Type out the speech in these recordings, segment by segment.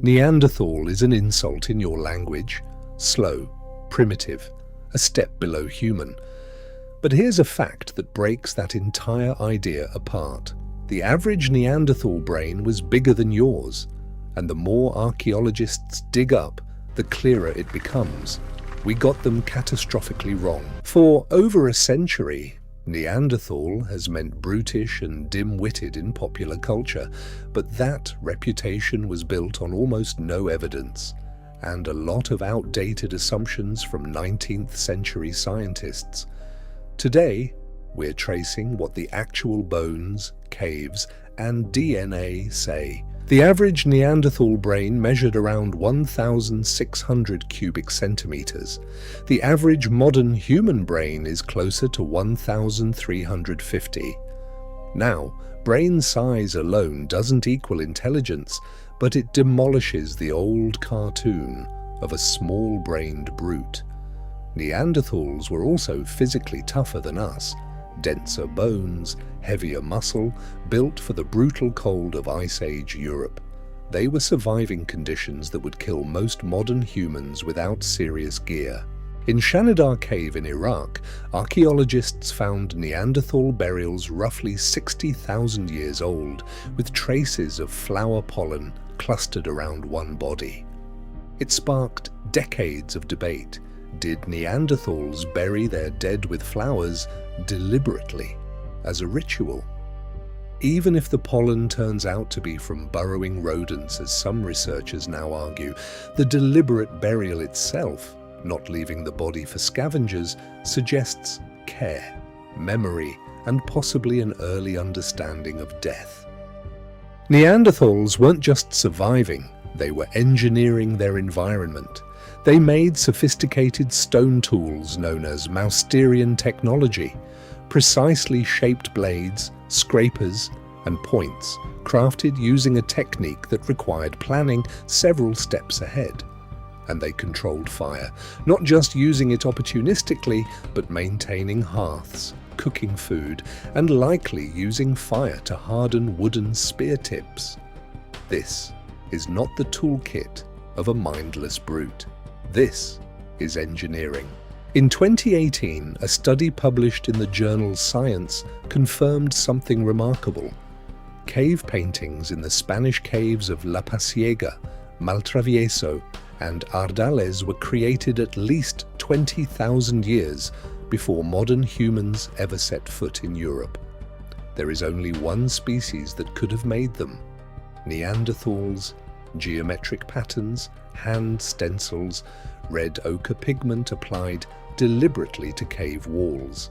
Neanderthal is an insult in your language. Slow, primitive, a step below human. But here's a fact that breaks that entire idea apart. The average Neanderthal brain was bigger than yours, and the more archaeologists dig up, the clearer it becomes. We got them catastrophically wrong. For over a century, Neanderthal has meant brutish and dim-witted in popular culture, but that reputation was built on almost no evidence, and a lot of outdated assumptions from 19th century scientists. Today, we're tracing what the actual bones, caves, and DNA say. The average Neanderthal brain measured around 1,600 cubic centimeters. The average modern human brain is closer to 1,350. Now, brain size alone doesn't equal intelligence, but it demolishes the old cartoon of a small-brained brute. Neanderthals were also physically tougher than us. Denser bones, heavier muscle, built for the brutal cold of Ice Age Europe. They were surviving conditions that would kill most modern humans without serious gear. In Shanidar Cave in Iraq, archaeologists found Neanderthal burials roughly 60,000 years old, with traces of flower pollen clustered around one body. It sparked decades of debate. Did Neanderthals bury their dead with flowers deliberately, as a ritual? Even if the pollen turns out to be from burrowing rodents, as some researchers now argue, the deliberate burial itself, not leaving the body for scavengers, suggests care, memory, and possibly an early understanding of death. Neanderthals weren't just surviving, they were engineering their environment. They made sophisticated stone tools known as Mousterian technology, precisely shaped blades, scrapers, and points, crafted using a technique that required planning several steps ahead. And they controlled fire, not just using it opportunistically, but maintaining hearths, cooking food, and likely using fire to harden wooden spear tips. This is not the toolkit of a mindless brute. This is engineering. In 2018, a study published in the journal Science confirmed something remarkable. Cave paintings in the Spanish caves of La Pasiega, Maltravieso, and Ardales were created at least 20,000 years before modern humans ever set foot in Europe. There is only one species that could have made them. Neanderthals, geometric patterns, hand stencils, red ochre pigment applied deliberately to cave walls.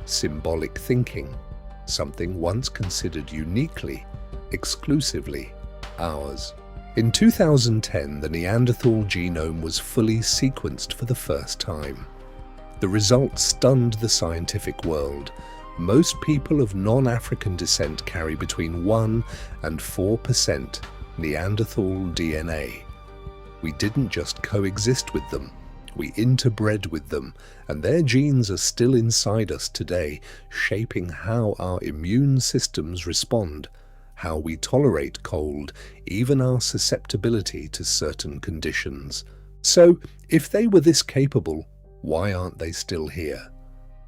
Symbolic thinking, something once considered uniquely, exclusively ours. In 2010, the Neanderthal genome was fully sequenced for the first time. The results stunned the scientific world. Most people of non-African descent carry between 1% and 4% Neanderthal DNA. We didn't just coexist with them, we interbred with them, and their genes are still inside us today, shaping how our immune systems respond, how we tolerate cold, even our susceptibility to certain conditions. So, if they were this capable, why aren't they still here?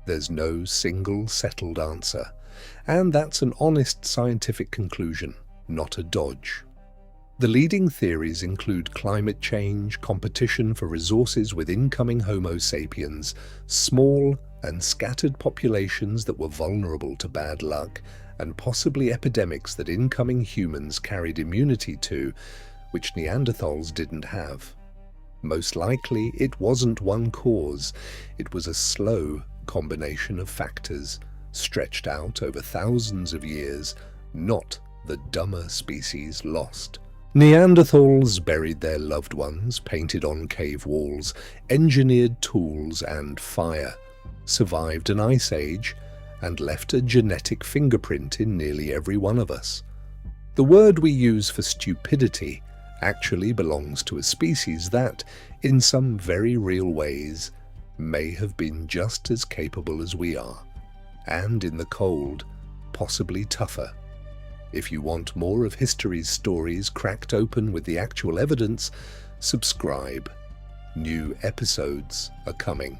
There's no single settled answer, and that's an honest scientific conclusion, not a dodge. The leading theories include climate change, competition for resources with incoming Homo sapiens, small and scattered populations that were vulnerable to bad luck, and possibly epidemics that incoming humans carried immunity to, which Neanderthals didn't have. Most likely, it wasn't one cause. It was a slow combination of factors, stretched out over thousands of years, not the dumber species lost. Neanderthals buried their loved ones, painted on cave walls, engineered tools and fire, survived an ice age, and left a genetic fingerprint in nearly every one of us. The word we use for stupidity actually belongs to a species that, in some very real ways, may have been just as capable as we are, and in the cold, possibly tougher. If you want more of history's stories cracked open with the actual evidence, subscribe. New episodes are coming.